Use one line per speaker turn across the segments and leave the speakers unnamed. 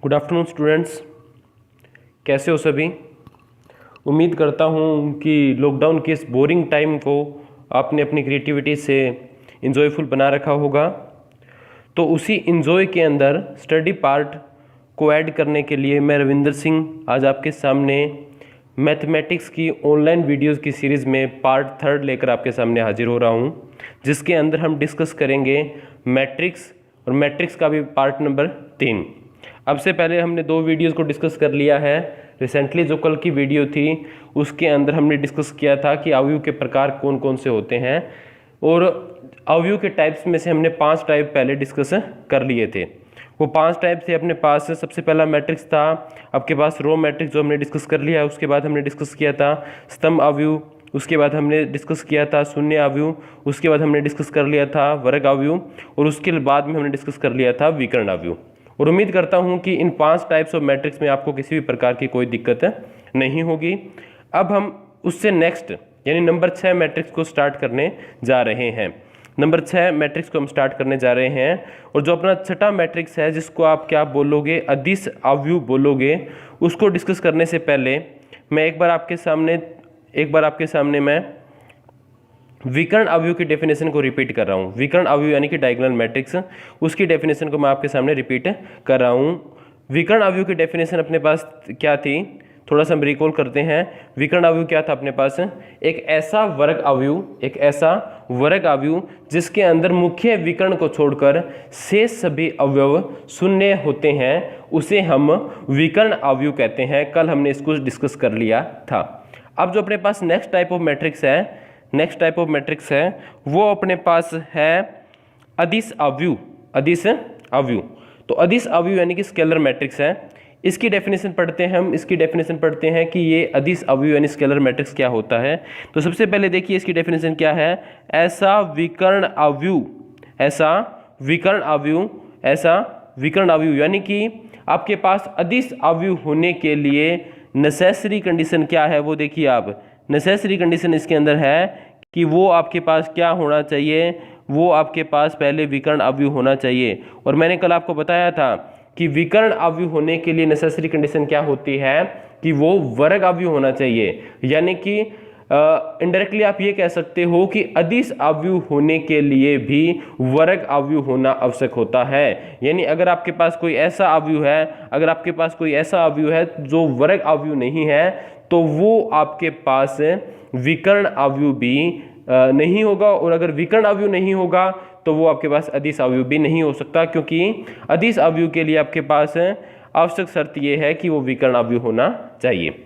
Good afternoon students, कैसे हो सभी। उम्मीद करता हूँ कि लॉकडाउन के इस बोरिंग टाइम को आपने अपनी क्रिएटिविटी से इन्जॉयफुल बना रखा होगा। तो उसी इन्जॉय के अंदर स्टडी पार्ट को ऐड करने के लिए मैं रविंदर सिंह आज आपके सामने मैथमेटिक्स की ऑनलाइन वीडियोज़ की सीरीज़ में पार्ट 3 लेकर आपके सामने हाजिर हो रहा हूँ, जिसके अंदर हम डिस्कस करेंगे मैट्रिक्स और मैट्रिक्स का भी पार्ट नंबर 3। अब से पहले हमने 2 वीडियोस को डिस्कस कर लिया है। रिसेंटली जो कल की वीडियो थी उसके अंदर हमने डिस्कस किया था कि अवयव के प्रकार कौन कौन से होते हैं, और अवयव के टाइप्स में से हमने 5 टाइप पहले डिस्कस कर लिए थे। वो 5 टाइप थे अपने पास। सबसे पहला मैट्रिक्स था आपके पास रो मैट्रिक्स, जो हमने डिस्कस कर लिया है। उसके बाद हमने डिस्कस किया था स्तंभ अवयव, उसके बाद हमने डिस्कस किया था शून्य अवयव, उसके बाद हमने डिस्कस कर लिया था वर्ग अवयव, और उसके बाद में हमने डिस्कस कर लिया था विकर्ण अवयव। और उम्मीद करता हूं कि इन 5 टाइप्स ऑफ मैट्रिक्स में आपको किसी भी प्रकार की कोई दिक्कत नहीं होगी। अब हम उससे नेक्स्ट यानी नंबर 6 मैट्रिक्स को स्टार्ट करने जा रहे हैं। नंबर 6 मैट्रिक्स को हम स्टार्ट करने जा रहे हैं, और जो अपना छठा मैट्रिक्स है, जिसको आप क्या बोलोगे, अदिश अवयव बोलोगे, उसको डिस्कस करने से पहले मैं एक बार आपके सामने मैं विकर्ण अवयव की डेफिनेशन को रिपीट कर रहा हूँ। विकर्ण अवयव यानी कि डायगोनल मैट्रिक्स, उसकी डेफिनेशन को मैं आपके सामने रिपीट कर रहा हूँ। विकर्ण अवयव की डेफिनेशन अपने पास क्या थी, थोड़ा सा हम रिकॉल करते हैं। विकर्ण अवयव क्या था अपने पास, एक ऐसा वर्ग अवयव जिसके अंदर मुख्य विकर्ण को छोड़कर शेष सभी अवयव शून्य होते हैं, उसे हम विकर्ण अवयव कहते हैं। कल हमने इसको डिस्कस कर लिया था। अब जो अपने पास नेक्स्ट टाइप ऑफ मैट्रिक्स है वो अपने पास है अदिश अवयव। तो अदिश अवयव यानी कि स्केलर मैट्रिक्स है। इसकी डेफिनेशन पढ़ते हैं कि ये अदिश अवयव यानी स्केलर मैट्रिक्स क्या होता है। तो सबसे पहले देखिए इसकी डेफिनेशन क्या है। ऐसा विकर्ण अवयव यानी कि आपके पास अदिश अवयव होने के लिए नेसेसरी कंडीशन क्या है, वो देखिए आप। नेसेसरी कंडीशन इसके अंदर है कि वो आपके पास क्या होना चाहिए, वो आपके पास पहले विकर्ण अवयव होना चाहिए। और मैंने कल आपको बताया था कि विकर्ण अवयव होने के लिए नेसेसरी कंडीशन क्या होती है कि वो वर्ग अवयव होना चाहिए। यानी कि इनडायरेक्टली आप ये कह सकते हो कि अदिश अवयव होने के लिए भी वर्ग अवयव होना आवश्यक होता है। यानी अगर आपके पास कोई ऐसा अवयव है जो वर्ग अवयव नहीं है, तो वो आपके पास विकर्ण अवयव भी नहीं होगा, और अगर विकर्ण अवयव नहीं होगा तो वो आपके पास अदिश अवयव भी नहीं हो सकता, क्योंकि अदिश अवयव के लिए आपके पास आवश्यक शर्त ये है कि वो विकर्ण अवयव होना चाहिए।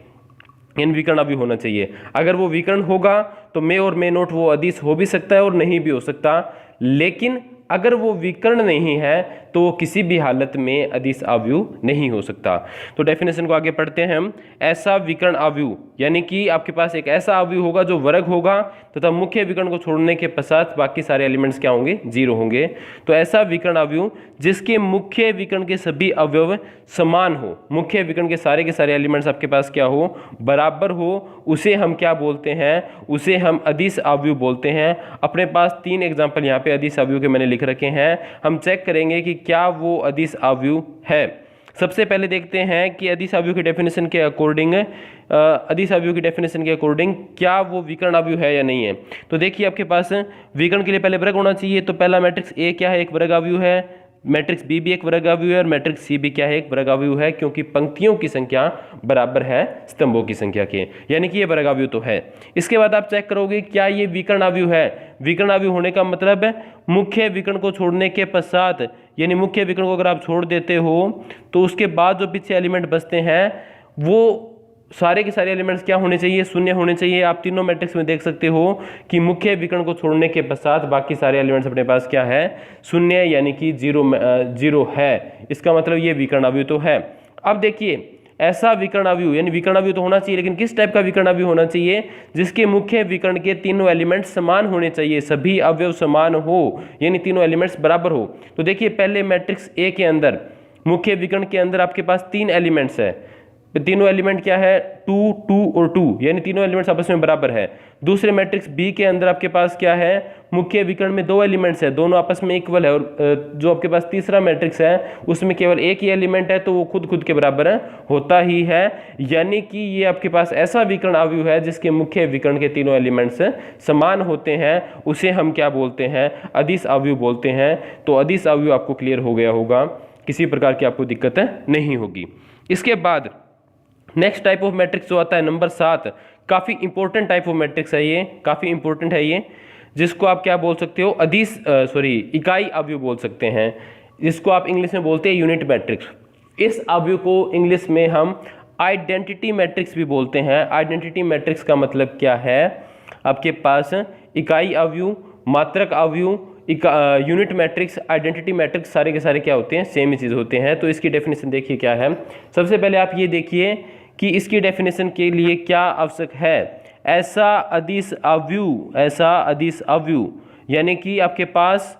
अगर वो विकर्ण होगा तो मे और मे नोट वो अदिश हो भी सकता है और नहीं भी हो सकता, लेकिन अगर वो विकर्ण नहीं है तो वो किसी भी हालत में अदिश अवयव नहीं हो सकता। तो डेफिनेशन को आगे पढ़ते हैं हम। ऐसा विकर्ण अवयव यानी कि आपके पास एक ऐसा अवयव होगा जो वर्ग होगा तथा मुख्य विकर्ण को छोड़ने के पश्चात बाकी सारे एलिमेंट्स क्या होंगे, 0 होंगे। तो ऐसा विकर्ण अवयव जिसके मुख्य विकर्ण के सभी अवयव समान हो, मुख्य विकर्ण के सारे एलिमेंट्स आपके पास क्या हो, बराबर हो, उसे हम क्या बोलते हैं, उसे हम अदिश अवयव बोलते हैं। अपने पास 3 एग्जाम्पल यहाँ पे अदिश अवयव के मैंने लिख रखे हैं। हम चेक करेंगे कि क्या वो अदिश अवयव है। सबसे पहले देखते हैं कि अदिश अवयव की डेफिनेशन के अकॉर्डिंग क्या वो विकर्ण अवयव है या नहीं है। तो देखिए आपके पास विकर्ण के लिए पहले वर्ग होना चाहिए। तो पहला मैट्रिक्स ए क्या है, एक वर्ग अवयव है। मैट्रिक्स बी भी एक वर्ग अवयव है, और मैट्रिक्स सी भी क्या है, एक वर्ग अवयव है, क्योंकि पंक्तियों की संख्या बराबर है स्तंभों की संख्या के, यानी कि ये वर्ग अवयव तो है। इसके बाद आप चेक करोगे क्या ये विकर्ण अवयव है। विकर्ण अवयव होने का मतलब है मुख्य विकर्ण को छोड़ने के पश्चात, यानी मुख्य विकर्ण को अगर आप छोड़ देते हो तो उसके बाद जो पीछे एलिमेंट बचते हैं वो सारे के सारे एलिमेंट्स क्या होने चाहिए, शून्य होने चाहिए। आप तीनों मैट्रिक्स में देख सकते हो कि मुख्य विकर्ण को छोड़ने के पश्चात बाकी सारे एलिमेंट्स अपने पास क्या है, शून्य, यानी कि 0 है। इसका मतलब ये विकर्ण अवयव तो है। अब देखिए ऐसा विकर्ण अवयव यानी विकर्ण अवयव तो होना चाहिए, लेकिन किस टाइप का विकर्ण अवयव होना चाहिए, जिसके मुख्य विकर्ण के तीनों एलिमेंट्स समान होने चाहिए, सभी अवयव समान हो, यानी तीनों एलिमेंट्स बराबर हो। तो देखिए पहले मैट्रिक्स ए के अंदर मुख्य विकर्ण के अंदर आपके पास 3 एलिमेंट्स है, तीनों एलिमेंट क्या है, 2 2 और 2, यानी तीनों एलिमेंट्स आपस में बराबर है। दूसरे मैट्रिक्स बी के अंदर आपके पास क्या है, मुख्य विकर्ण में 2 एलिमेंट्स है, दोनों आपस में इक्वल है, और जो आपके पास तीसरा मैट्रिक्स है उसमें केवल एक ही एलिमेंट है, तो वो खुद के बराबर होता ही है। यानी कि ये आपके पास ऐसा विकर्ण अवयव है जिसके मुख्य विकर्ण के तीनों एलिमेंट्स समान होते हैं, उसे हम क्या बोलते हैं, अदिश अवयव बोलते हैं। तो अदिश अवयव आपको क्लियर हो गया होगा, किसी प्रकार की आपको दिक्कत नहीं होगी। इसके बाद नेक्स्ट टाइप ऑफ मैट्रिक्स जो आता है नंबर 7, काफ़ी इंपॉर्टेंट टाइप ऑफ मैट्रिक्स है ये, काफ़ी इंपॉर्टेंट है ये, जिसको आप क्या बोल सकते हो, इकाई अवयव बोल सकते हैं, जिसको आप इंग्लिश में बोलते हैं यूनिट मैट्रिक्स। इस अवयव को इंग्लिश में हम आइडेंटिटी मैट्रिक्स भी बोलते हैं। आइडेंटिटी मैट्रिक्स का मतलब क्या है, आपके पास इकाई अवयव, मात्रक अवयव, यूनिट मैट्रिक्स, आइडेंटिटी मैट्रिक्स, सारे के सारे क्या होते हैं, सेम ही चीज़ होते हैं। तो इसकी डेफिनेशन देखिए क्या है। सबसे पहले आप ये देखिए कि इसकी डेफिनेशन के लिए क्या आवश्यक है, ऐसा अदिश अवयव, यानी कि आपके पास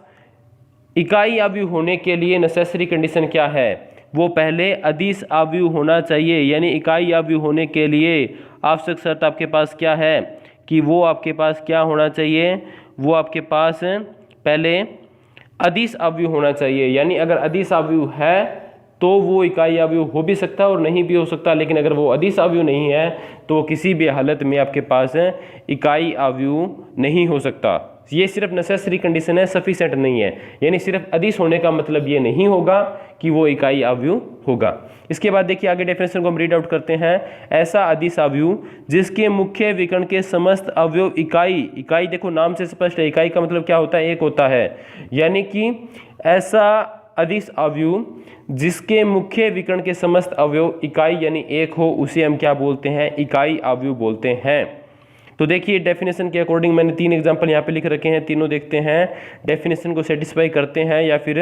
इकाई अवयव होने के लिए नेसेसरी कंडीशन क्या है, वो पहले अदिश अवयव होना चाहिए। यानी इकाई अवयव होने के लिए आवश्यक शर्त आपके पास क्या है कि वो आपके पास क्या होना चाहिए, वो आपके पास पहले अदिश अवयव होना चाहिए। यानी अगर अदिश अवयव है तो वो इकाई अवयव हो भी सकता है और नहीं भी हो सकता, लेकिन अगर वो अदिश अवयव नहीं है तो किसी भी हालत में आपके पास इकाई अवयव नहीं हो सकता। ये सिर्फ नेसेसरी कंडीशन है, सफिशिएंट नहीं है। यानी सिर्फ अदिश होने का मतलब ये नहीं होगा कि वो इकाई अवयव होगा। इसके बाद देखिए आगे डेफिनेशन को हम रीड आउट करते हैं। ऐसा अदिश अवयव जिसके मुख्य विकर्ण के समस्त अवयव इकाई देखो नाम से स्पष्ट है, इकाई का मतलब क्या होता है, एक होता है। यानी कि ऐसा अदिश अवयव जिसके मुख्य विकर्ण के समस्त अवयव इकाई यानी एक हो, उसे हम क्या बोलते हैं, इकाई अवयव बोलते हैं। तो देखिए डेफिनेशन के अकॉर्डिंग मैंने 3 एग्जांपल यहाँ पे लिख रखे हैं, तीनों देखते हैं डेफिनेशन को सेटिस्फाई करते हैं या फिर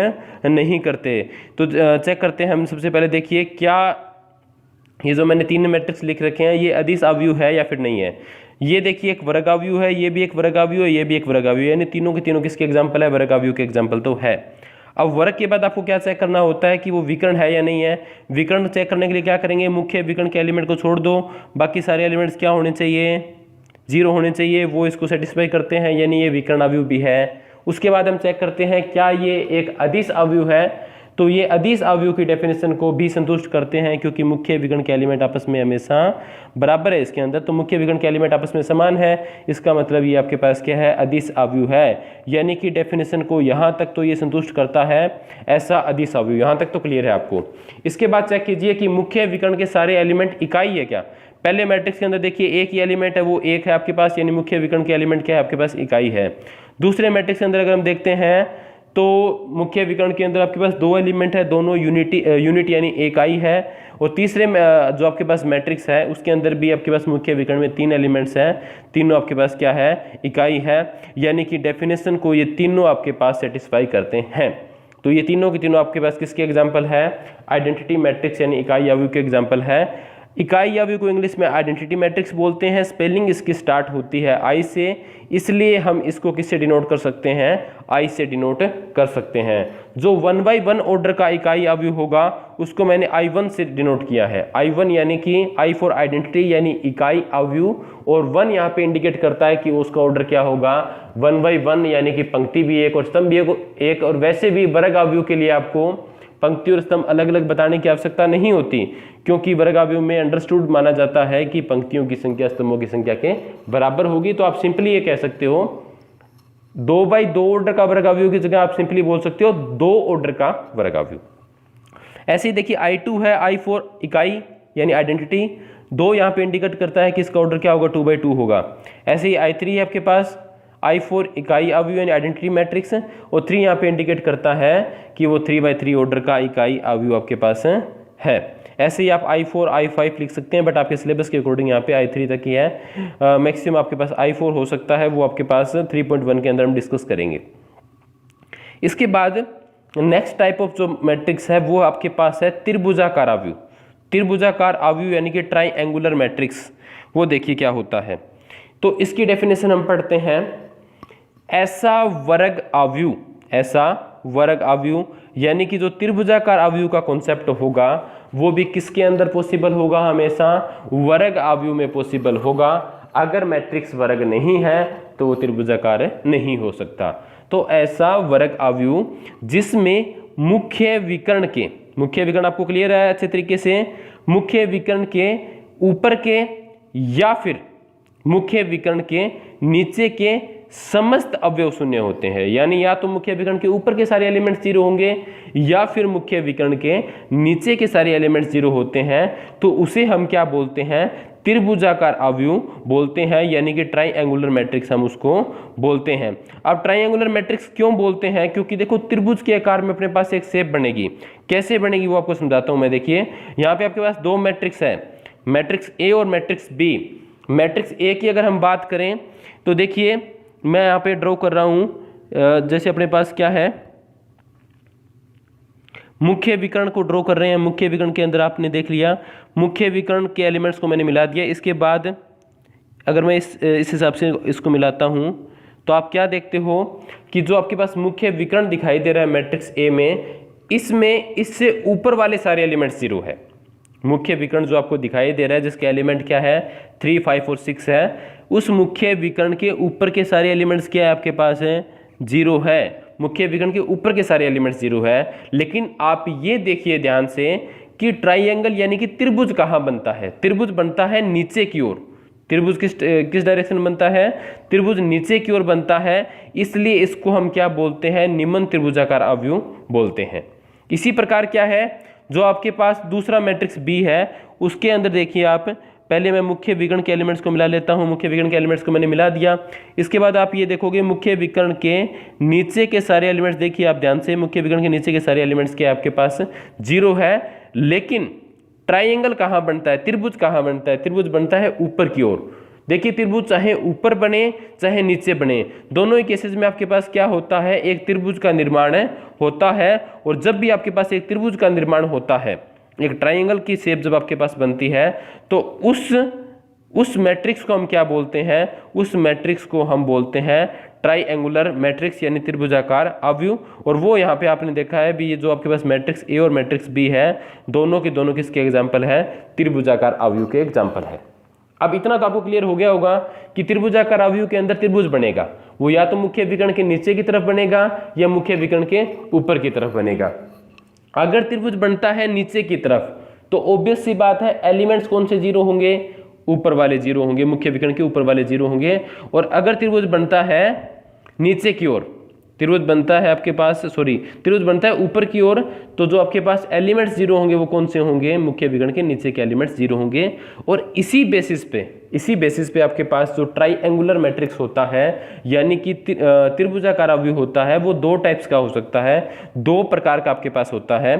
नहीं करते। तो चेक करते हैं हम। सबसे पहले देखिए क्या ये जो मैंने 3 मैट्रिक्स लिख रखे हैं ये अदिश अवयव है या फिर नहीं है। ये देखिए एक वर्ग अवयव है, ये भी एक वर्ग अवयव है, ये भी एक वर्ग अवयव है, यानी तीनों के तीनों किसके एग्जाम्पल है, वर्ग अवयव के एग्जाम्पल तो है। अब वर्ग के बाद आपको क्या चेक करना होता है कि वो विकर्ण है या नहीं है। विकर्ण चेक करने के लिए क्या करेंगे, मुख्य विकर्ण के एलिमेंट को छोड़ दो, बाकी सारे एलिमेंट्स क्या होने चाहिए, 0 होने चाहिए, वो इसको सेटिस्फाई करते हैं, यानी ये विकर्ण अवयव भी है। उसके बाद हम चेक करते हैं क्या ये एक अदिश अवयव है, तो ये अदिश अवयव की डेफिनेशन को भी संतुष्ट करते हैं, क्योंकि मुख्य विकर्ण के एलिमेंट आपस में हमेशा बराबर है इसके अंदर, तो मुख्य विकर्ण के एलिमेंट आपस में समान है, इसका मतलब ये आपके पास क्या है, अदिश अवयव है। यानी कि डेफिनेशन को यहाँ तक तो ये संतुष्ट करता है, ऐसा अदिश अवयव, यहाँ तक तो क्लियर है आपको। इसके बाद चेक कीजिए कि मुख्य विकर्ण के सारे एलिमेंट इकाई है क्या। पहले मैट्रिक्स के अंदर देखिए एक ही एलिमेंट है, वो एक है आपके पास, यानी मुख्य विकर्ण के एलिमेंट क्या है आपके पास, इकाई है। दूसरे मैट्रिक्स के अंदर अगर हम देखते हैं तो मुख्य विकर्ण के अंदर आपके पास 2 एलिमेंट है, दोनों यूनिट यानी इकाई है। और तीसरे जो आपके पास मैट्रिक्स है उसके अंदर भी आपके पास मुख्य विकर्ण में 3 एलिमेंट्स हैं, तीनों आपके पास क्या है, इकाई है। यानी कि डेफिनेशन को ये तीनों आपके पास सेटिस्फाई करते हैं। तो ये तीनों के तीनों आपके पास किसके एग्जाम्पल है, आइडेंटिटी मैट्रिक्स यानी इकाई अवयव के एग्जाम्पल है। इकाई अवयव को इंग्लिश में आइडेंटिटी मैट्रिक्स बोलते हैं। स्पेलिंग इसकी स्टार्ट होती है आई से, इसलिए हम इसको किससे डिनोट कर सकते हैं, आई से डिनोट कर सकते हैं। जो 1 by 1 ऑर्डर का इकाई अवयव होगा उसको मैंने I1 से डिनोट किया है। I1 यानी कि I फॉर आइडेंटिटी यानी इकाई अवयव, और 1 यहाँ पे इंडिकेट करता है कि उसका ऑर्डर क्या होगा, 1 by 1 यानी कि पंक्ति भी एक और स्तंभ भी एक। और वैसे भी वर्ग अवयव के लिए आपको पंक्ति और स्तंभ अलग अलग बताने की आवश्यकता नहीं होती, क्योंकि वर्ग अवयव में अंडरस्टूड माना जाता है कि पंक्तियों की संख्या स्तंभों की संख्या के बराबर होगी। तो आप सिंपली ये कह सकते हो 2 by 2 ऑर्डर का वर्ग अवयव की जगह आप सिंपली बोल सकते हो 2 ऑर्डर का वर्ग अवयव। ऐसे ही देखिए I2 है, I फॉर इकाई यानी आइडेंटिटी, 2 यहाँ पे इंडिकेट करता है कि इसका ऑर्डर क्या होगा, 2 by 2 होगा। ऐसे ही I3 है आपके पास, I फॉर इकाई अवयव यानी आइडेंटिटी मैट्रिक्स, और 3 यहाँ पे इंडिकेट करता है कि वो 3 by 3 ऑर्डर का इकाई अवयव आपके पास है। ऐसे ही आप I4 I5 लिख सकते हैं, बट आपके सिलेबस के अकॉर्डिंग यहाँ पे I3 तक ही है। मैक्सिमम आपके पास I4 हो सकता है, वो आपके पास 3.1 के अंदर हम डिस्कस करेंगे। इसके बाद नेक्स्ट टाइप ऑफ जो मैट्रिक्स है वो आपके पास है त्रिभुजाकार अवयव। त्रिभुजाकार अवयव यानी कि ट्राइएंगुलर मैट्रिक्स, वो देखिए क्या होता है। तो इसकी डेफिनेशन हम पढ़ते हैं। ऐसा वर्ग वर्ग अवयव, यानी कि जो त्रिभुजाकार अवयव का कॉन्सेप्ट होगा वो भी किसके अंदर पॉसिबल होगा, हमेशा वर्ग अवयव में पॉसिबल होगा। अगर मैट्रिक्स वर्ग नहीं है तो वो त्रिभुजाकार नहीं हो सकता। तो ऐसा वर्ग अवयव जिसमें मुख्य विकर्ण आपको क्लियर है अच्छे तरीके से, मुख्य विकर्ण के ऊपर के या फिर मुख्य विकर्ण के नीचे के समस्त अवयव शून्य होते हैं। यानी या तो मुख्य विकर्ण के ऊपर के सारे एलिमेंट्स जीरो होंगे या फिर मुख्य विकर्ण के नीचे के सारे एलिमेंट्स जीरो होते हैं, तो उसे हम क्या बोलते हैं, त्रिभुजाकार अवयव बोलते हैं, यानी कि ट्राइएंगुलर मैट्रिक्स हम उसको बोलते हैं। अब ट्राइएंगुलर मैट्रिक्स क्यों बोलते हैं, क्योंकि देखो त्रिभुज के आकार में अपने पास एक शेप बनेगी। कैसे बनेगी वो आपको समझाता हूं मैं। देखिए यहाँ पे आपके पास दो मैट्रिक्स है, मैट्रिक्स ए और मैट्रिक्स बी। मैट्रिक्स ए की अगर हम बात करें तो देखिए मैं यहाँ पे ड्रॉ कर रहा हूं, जैसे अपने पास क्या है, मुख्य विकर्ण को ड्रॉ कर रहे हैं। मुख्य विकर्ण के अंदर आपने देख लिया, मुख्य विकर्ण के एलिमेंट्स को मैंने मिला दिया। इसके बाद अगर मैं इस हिसाब से इसको मिलाता हूं तो आप क्या देखते हो कि जो आपके पास मुख्य विकर्ण दिखाई दे रहा है मैट्रिक्स ए में, इसमें इससे ऊपर वाले सारे एलिमेंट्स जीरो है। मुख्य विकर्ण जो आपको दिखाई दे रहा है जिसके एलिमेंट क्या है 3, 5 और 6 है, उस मुख्य विकर्ण के ऊपर के सारे एलिमेंट्स क्या है आपके पास है, जीरो है। मुख्य विकर्ण के ऊपर के सारे एलिमेंट्स जीरो है। लेकिन आप ये देखिए ध्यान से कि ट्राइएंगल यानी कि त्रिभुज कहाँ बनता है, त्रिभुज बनता है नीचे की ओर। त्रिभुज किस डायरेक्शन बनता है, त्रिभुज नीचे की ओर बनता है, इसलिए इसको हम क्या बोलते हैं, निम्न त्रिभुजाकार अवयव बोलते हैं। इसी प्रकार क्या है, जो आपके पास दूसरा मैट्रिक्स बी है उसके अंदर देखिए आप, पहले मैं मुख्य विकर्ण के एलिमेंट्स को मिला लेता हूं। मुख्य विकर्ण के एलिमेंट्स को मैंने मिला दिया। इसके बाद आप ये देखोगे मुख्य विकर्ण के नीचे के सारे एलिमेंट्स, देखिए आप ध्यान से, मुख्य विकर्ण के नीचे के सारे एलिमेंट्स के आपके पास जीरो है। लेकिन ट्राइएंगल कहाँ बनता है, त्रिभुज कहाँ बनता है, त्रिभुज बनता है ऊपर की ओर। देखिए त्रिभुज चाहे ऊपर बने चाहे नीचे बने, दोनों ही केसेस में आपके पास क्या होता है, एक त्रिभुज का निर्माण होता है। और जब भी आपके पास एक त्रिभुज का निर्माण होता है, एक ट्राइएंगल की शेप जब आपके पास बनती है, तो उस मैट्रिक्स को हम क्या बोलते हैं, उस मैट्रिक्स को हम बोलते हैं ट्राइएंगुलर मैट्रिक्स, यानी त्रिभुजाकार अवयव। और वो यहाँ पे आपने देखा है भी, ये जो आपके पास मैट्रिक्स ए और मैट्रिक्स बी है, दोनों के दोनों किसके एग्जाम्पल है, त्रिभुजाकार अवयव के एग्जाम्पल है। अब इतना तो आपको क्लियर हो गया होगा कि त्रिभुजाकार अवयव के अंदर त्रिभुज बनेगा, वो या तो मुख्य विकर्ण के नीचे की तरफ बनेगा या मुख्य विकर्ण के ऊपर की तरफ बनेगा। अगर त्रिभुज बनता है नीचे की तरफ तो ऑब्वियस सी बात है एलिमेंट्स कौन से जीरो होंगे, ऊपर वाले जीरो होंगे, मुख्य विकर्ण के ऊपर वाले जीरो होंगे। और अगर त्रिभुज बनता है नीचे की ओर, त्रिभुज बनता है आपके पास, त्रिभुज बनता है ऊपर की ओर, तो जो आपके पास एलिमेंट्स जीरो होंगे वो कौन से होंगे, मुख्य विकर्ण के नीचे के एलिमेंट्स जीरो होंगे। और इसी बेसिस पे आपके पास जो ट्राइएंगुलर मैट्रिक्स होता है, यानी कि त्रिभुजाकार अवयव होता है, वो दो टाइप्स का हो सकता है, दो प्रकार का आपके पास होता है।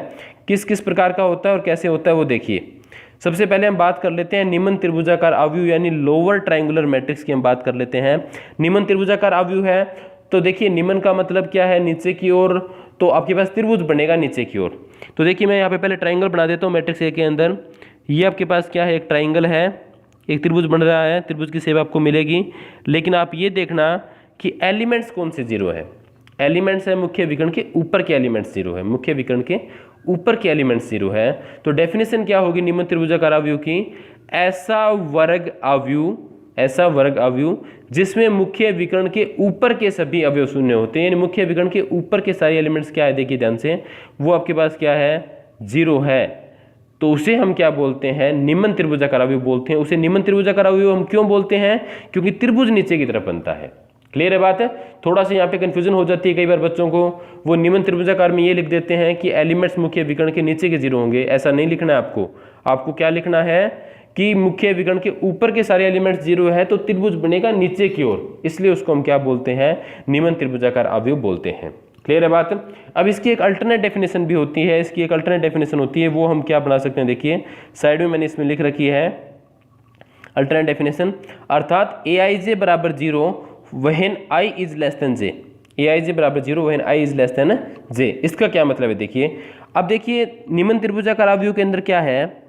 किस किस प्रकार का होता है और कैसे होता है वो देखिए। सबसे पहले हम बात कर लेते हैं निम्न त्रिभुजाकार अवयव, यानी लोअर ट्राइंगुलर मैट्रिक्स की हम बात कर लेते हैं। निम्न त्रिभुजाकार अवयव है तो देखिए निम्न का मतलब क्या है, नीचे की ओर, तो आपके पास त्रिभुज बनेगा नीचे की ओर। तो देखिए मैं यहाँ पे पहले ट्राइंगल बना देता हूँ मैट्रिक्स ए के अंदर। ये आपके पास क्या है, एक ट्राइंगल है, एक त्रिभुज बन रहा है, त्रिभुज की शेप आपको मिलेगी। लेकिन आप ये देखना कि एलिमेंट्स कौन से जीरो है, एलिमेंट्स है मुख्य विकर्ण के ऊपर के एलिमेंट्स जीरो है, मुख्य विकर्ण के ऊपर के एलिमेंट्स जीरो है। तो डेफिनेशन क्या होगी निम्न त्रिभुजाकार अवयव की, ऐसा वर्ग अवयव जिसमें मुख्य विकर्ण के ऊपर के सभी अवयव शून्य होते हैं, यानी मुख्य विकर्ण के ऊपर के सारे एलिमेंट्स क्या है, देखिए ध्यान से, वो आपके पास क्या है, जीरो है। तो उसे हम क्या बोलते हैं, निम्न त्रिभुजाकार अवयव बोलते हैं। उसे निम्न त्रिभुजाकार अवयव हम क्यों बोलते हैं, क्योंकि त्रिभुज नीचे की तरफ बनता है। क्लियर है बात है। थोड़ा सा यहाँ पे कंफ्यूजन हो जाती है कई बार बच्चों को, वो निम्न त्रिभुजाकार में ये लिख देते हैं कि एलिमेंट्स मुख्य विकर्ण के नीचे के जीरो होंगे। ऐसा नहीं लिखना है आपको, आपको क्या लिखना है कि मुख्य विकर्ण के ऊपर के सारे एलिमेंट्स जीरो है तो त्रिभुज बनेगा नीचे की ओर, इसलिए उसको हम क्या बोलते हैं, निम्न त्रिभुजाकार अवयव बोलते हैं। क्लियर है बात। अब इसकी एक अल्टरनेट डेफिनेशन भी होती है, इसकी एक अल्टरनेट डेफिनेशन होती है, वो हम क्या बना सकते हैं, देखिए साइड में मैंने इसमें लिख रखी है अल्टरनेट डेफिनेशन, अर्थात aij बराबर zero when i is less than j, aij बराबर zero when i is less than j। इसका क्या मतलब है देखिए। अब देखिए निम्न त्रिभुजाकार अवयव के अंदर क्या है,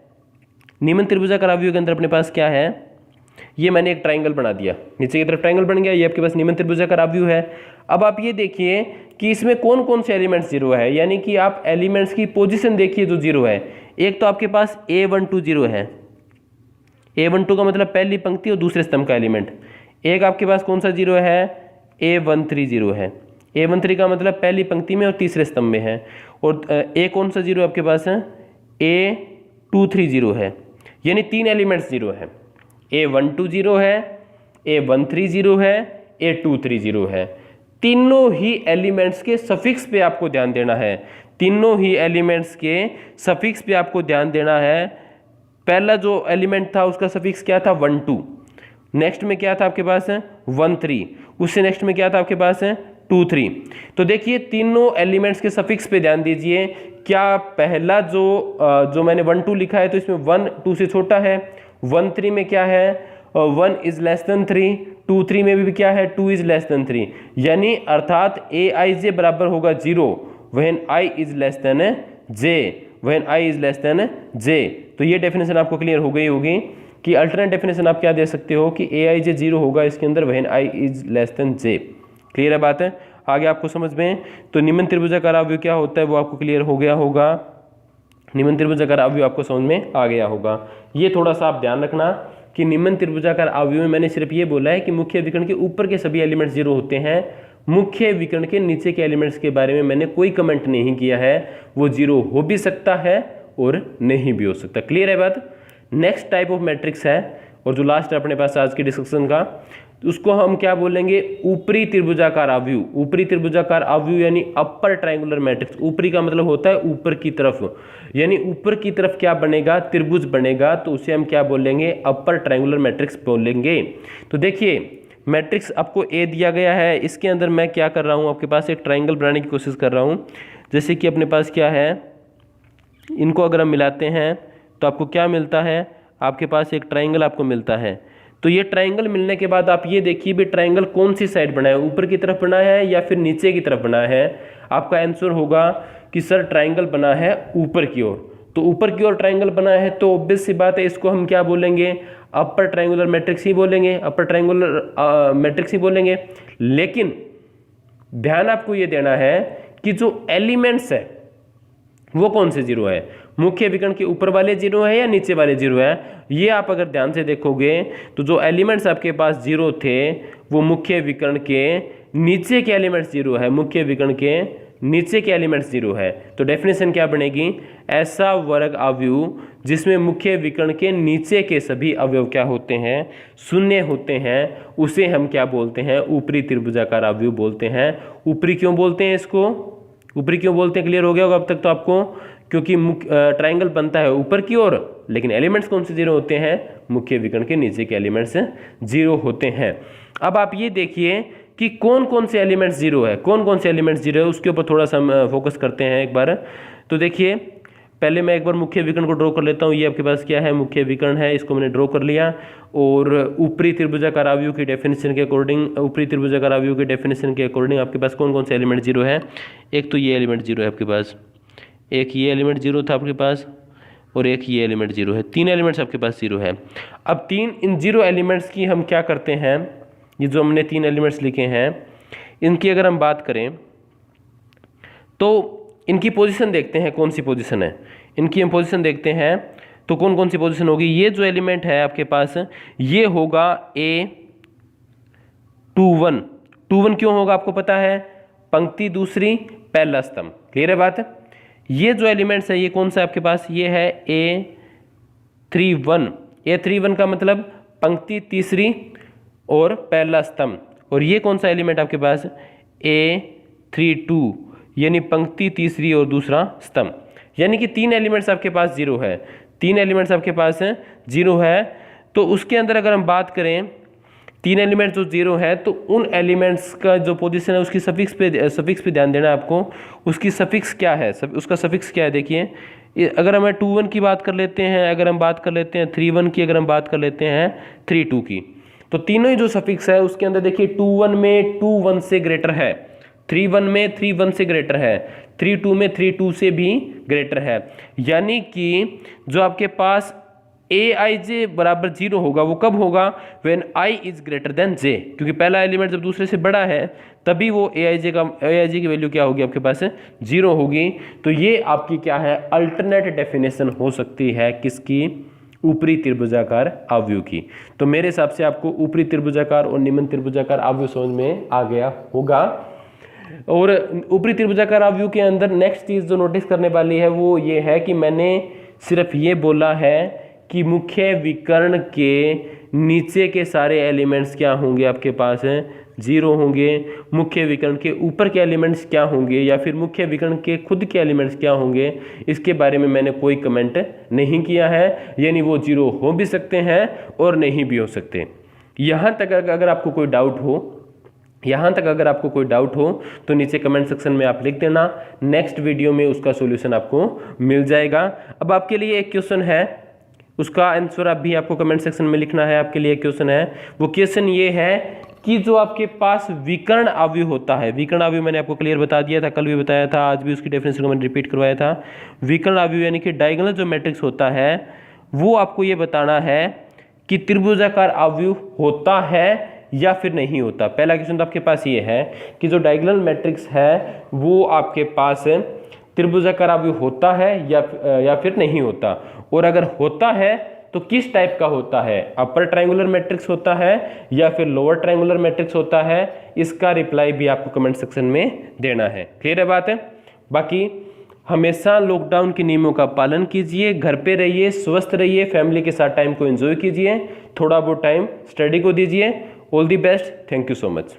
निम्न त्रिभुजाकार अवयव के अंदर अपने पास क्या है, ये मैंने एक ट्राइंगल बना दिया, नीचे की तरफ ट्राइंगल बन गया, ये आपके पास निम्न त्रिभुजाकार अवयव है। अब आप ये देखिए कि इसमें कौन कौन से एलिमेंट्स जीरो है, यानी कि आप एलिमेंट्स की पोजीशन देखिए जो जीरो है। एक तो आपके पास A12 जीरो है, A12 का मतलब पहली पंक्ति और दूसरे स्तंभ का एलिमेंट। एक आपके पास कौन सा जीरो है, A13 जीरो है, A13 का मतलब पहली पंक्ति में और तीसरे स्तंभ में है। और ए कौन सा जीरो आपके पास है, A23 जीरो है, यानी 3 एलिमेंट्स जीरो है। A12 जीरो है, A13 जीरो है, A23 जीरो है। तीनों ही एलिमेंट्स के सफिक्स पे आपको ध्यान देना है, तीनों ही एलिमेंट्स के सफिक्स पे आपको ध्यान देना है। पहला जो एलिमेंट था उसका सफिक्स क्या था, 12, नेक्स्ट में क्या था आपके पास है 13, उससे नेक्स्ट में क्या था आपके पास है 23। तो देखिए तीनों एलिमेंट्स के सफिक्स पे ध्यान दीजिए। क्या पहला जो मैंने 12 लिखा है तो इसमें 1 2 से छोटा है, 13 में क्या है 1 इज लेस देन 3, 23 में भी क्या है 2 इज लेस देन 3, यानी अर्थात Aij बराबर होगा 0 when I is less than j, when I is less than j। तो ये डेफिनेशन आपको क्लियर हो गई होगी कि अल्टरनेट डेफिनेशन आप क्या दे सकते हो कि Aij 0 होगा इसके अंदर when I is less than j। Clear है बात है, आगे आपको समझ में। तो निम्न त्रिभुजाकार अवयव क्या होता है वो आपको क्लियर हो गया होगा, निम्न त्रिभुजाकार अवयव आपको समझ में आ गया होगा। ये थोड़ा सा आप ध्यान रखना कि निम्न त्रिभुजाकार अवयव में मैंने सिर्फ ये बोला है कि मुख्य विकर्ण के ऊपर के सभी एलिमेंट्स जीरो होते हैं, मुख्य विकर्ण के नीचे के एलिमेंट्स के बारे में मैंने कोई कमेंट नहीं किया है, वो जीरो हो भी सकता है और नहीं भी हो सकता। क्लियर है बात। नेक्स्ट टाइप ऑफ मैट्रिक्स है और जो लास्ट है अपने पास आज की डिस्कशन का, उसको हम क्या बोलेंगे, ऊपरी त्रिभुजाकार अवयव। ऊपरी त्रिभुजाकार अवयव यानी अपर ट्रायंगुलर मैट्रिक्स। ऊपरी का मतलब होता है ऊपर की तरफ, यानी ऊपर की तरफ क्या बनेगा, त्रिभुज बनेगा, तो उसे हम क्या बोलेंगे, अपर ट्रायंगुलर मैट्रिक्स बोलेंगे। तो देखिए मैट्रिक्स आपको ए दिया गया है, इसके अंदर मैं क्या कर रहा हूँ, आपके पास एक ट्रायंगल बनाने की कोशिश कर रहा हूँ। जैसे कि अपने पास क्या है, इनको अगर हम मिलाते हैं तो आपको क्या मिलता है, आपके पास एक ट्रायंगल आपको मिलता है। तो ये ट्रायंगल मिलने के बाद आप ये देखिए भी ट्रायंगल कौन सी साइड बना है, ऊपर की तरफ बना है या फिर नीचे की तरफ बना है। आपका आंसर होगा कि सर ट्रायंगल बना है ऊपर की ओर। तो ऊपर की ओर ट्रायंगल बना है तो ऑब्वियस सी बात है इसको हम क्या बोलेंगे, अपर ट्रायंगुलर मैट्रिक्स ही बोलेंगे, अपर ट्रायंगुलर मैट्रिक्स ही बोलेंगे। लेकिन ध्यान आपको ये देना है कि जो एलिमेंट्स है वो कौन से जीरो है, मुख्य विकर्ण के ऊपर वाले जीरो है या नीचे वाले जीरो है। ये आप अगर ध्यान से देखोगे तो जो एलिमेंट्स आपके पास जीरो थे वो मुख्य विकर्ण के नीचे के एलिमेंट्स जीरो है, मुख्य विकर्ण के नीचे के एलिमेंट्स जीरो है। तो डेफिनेशन क्या बनेगी, ऐसा वर्ग अवयव जिसमें मुख्य विकर्ण के नीचे के सभी अवयव क्या होते हैं, शून्य होते हैं, उसे हम क्या बोलते हैं, ऊपरी त्रिभुजाकार अवयव बोलते हैं। ऊपरी क्यों बोलते हैं इसको, ऊपरी क्यों बोलते हैं, क्लियर हो गया होगा अब तक तो आपको, क्योंकि ट्रायंगल बनता है ऊपर की ओर, लेकिन एलिमेंट्स कौन से जीरो होते हैं, मुख्य विकर्ण के नीचे के एलिमेंट्स जीरो होते हैं। अब आप ये देखिए कि कौन कौन से एलिमेंट्स जीरो है, कौन कौन से एलिमेंट्स जीरो है, उसके ऊपर थोड़ा सा हम फोकस करते हैं एक बार। तो देखिए पहले मैं एक बार मुख्य विकर्ण को ड्रॉ कर लेता हूँ। ये आपके पास क्या है, मुख्य विकर्ण है, इसको मैंने ड्रॉ कर लिया। और ऊपरी त्रिभुजाकार अवयव की डेफिनेशन के अकॉर्डिंग, ऊपरी त्रिभुजाकार अवयव के डेफिनेशन के अकॉर्डिंग आपके पास कौन कौन से एलिमेंट जीरो है। एक तो ये एलिमेंट जीरो है आपके पास, एक ये एलिमेंट जीरो था आपके पास, और एक ये एलिमेंट जीरो है। तीन एलिमेंट्स आपके पास जीरो है। अब इन जीरो एलिमेंट्स की हम क्या करते हैं, ये जो हमने तीन एलिमेंट्स लिखे हैं इनकी अगर हम बात करें तो इनकी पोजीशन देखते हैं, कौन सी पोजीशन है, इनकी हम पोजीशन देखते हैं तो कौन कौन सी पोजीशन होगी। ये जो एलिमेंट है आपके पास ये होगा A21। 21 क्यों होगा आपको पता है, पंक्ति दूसरी पहला स्तंभ। क्लियर है बात। ये जो एलिमेंट्स है ये कौन सा आपके पास, ये है A31। A31 का मतलब पंक्ति तीसरी और पहला स्तंभ। और ये कौन सा एलिमेंट आपके पास, A32 यानी पंक्ति तीसरी और दूसरा स्तंभ। यानी कि तीन एलिमेंट्स आपके पास जीरो है, तीन एलिमेंट्स आपके पास जीरो है। तो उसके अंदर अगर हम बात करें तीन एलिमेंट्स जो जीरो है तो उन एलिमेंट्स का जो पोजीशन है उसकी सफिक्स पे ध्यान देना है आपको। उसकी सफिक्स क्या है, उसका सफिक्स क्या है, देखिए अगर हम 21 की बात कर लेते हैं, अगर हम बात कर लेते हैं 31 की, अगर हम बात कर लेते हैं 32 की, तो तीनों ही जो सफिक्स है उसके अंदर देखिए 21 में 21 से ग्रेटर है, 31 में 31 से ग्रेटर है, 32 में 32 से भी ग्रेटर है। यानी कि जो आपके पास ए आई जे बराबर 0 होगा, वो कब होगा? When I is greater than J, क्योंकि पहला एलिमेंट जब दूसरे से बड़ा है तभी वो ए आई जे की वैल्यू क्या होगी आपके पास? 0 होगी। तो ये आपकी क्या है? अल्टरनेट डेफिनेशन हो सकती है किसकी? ऊपरी त्रिभुजाकार अवयव की। तो मेरे हिसाब से आपको ऊपरी त्रिभुजाकार और निम्न त्रिभुजाकार अवयव समझ में आ गया होगा। और ऊपरी त्रिभुजाकार अवयव के अंदर नेक्स्ट चीज जो नोटिस करने वाली है वो ये है कि मैंने सिर्फ ये बोला है कि मुख्य विकर्ण के नीचे के सारे एलिमेंट्स क्या होंगे आपके पास? 0 होंगे। मुख्य विकर्ण के ऊपर के एलिमेंट्स क्या होंगे, या फिर मुख्य विकर्ण के खुद के एलिमेंट्स क्या होंगे, इसके बारे में मैंने कोई कमेंट नहीं किया है। यानी वो 0 हो भी सकते हैं और नहीं भी हो सकते। यहाँ तक अगर आपको कोई डाउट हो, तो नीचे कमेंट सेक्शन में आप लिख देना, नेक्स्ट वीडियो में उसका सॉल्यूशन आपको मिल जाएगा। अब आपके लिए एक क्वेश्चन है, उसका आंसर आप भी आपको कमेंट सेक्शन में लिखना है। आपके लिए क्वेश्चन है, वो क्वेश्चन ये है कि जो आपके पास विकर्ण अवयव होता है, विकर्ण अवयव मैंने आपको क्लियर बता दिया था, कल भी बताया था, आज भी उसकी डेफिनेशन को मैंने रिपीट करवाया था। विकर्ण अवयव यानी कि डायगोनल जो मैट्रिक्स होता है वो आपको ये बताना है कि त्रिभुजाकार अवयव होता है या फिर नहीं होता। पहला क्वेश्चन तो आपके पास ये है कि जो डायगोनल मैट्रिक्स है वो आपके पास त्रिभुजाकार अवयव होता है या फिर नहीं होता, और अगर होता है तो किस टाइप का होता है? अपर ट्रायंगुलर मैट्रिक्स होता है या फिर लोअर ट्रायंगुलर मैट्रिक्स होता है? इसका रिप्लाई भी आपको कमेंट सेक्शन में देना है। क्लियर है बात है? बाकी हमेशा लॉकडाउन के नियमों का पालन कीजिए, घर पे रहिए, स्वस्थ रहिए, फैमिली के साथ टाइम को एंजॉय कीजिए, थोड़ा बहुत टाइम स्टडी को दीजिए। All the best, thank you so much.